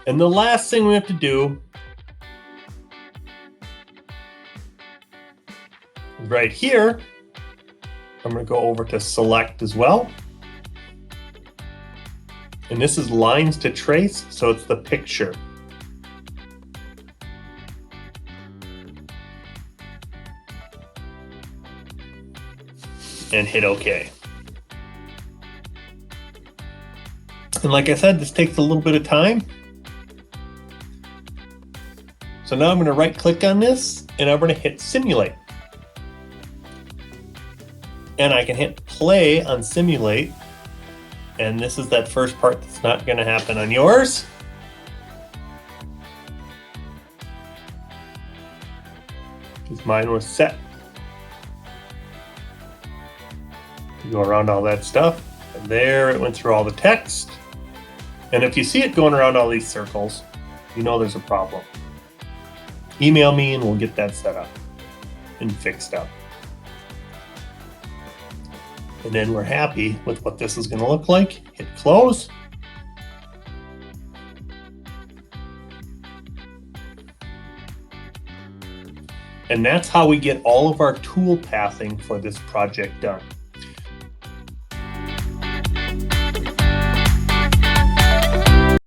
And the last thing we have to do right here, I'm going to go over to select as well. And this is lines to trace, so it's the picture. And hit OK. And like I said, this takes a little bit of time. So now I'm going to right click on this and I'm going to hit simulate. And I can hit play on simulate. And this is that first part that's not going to happen on yours. Because mine was set. You go around all that stuff. And there it went through all the text. And if you see it going around all these circles, you know there's a problem. Email me and we'll get that set up and fixed up. And then we're happy with what this is going to look like. Hit close. And that's how we get all of our tool pathing for this project done.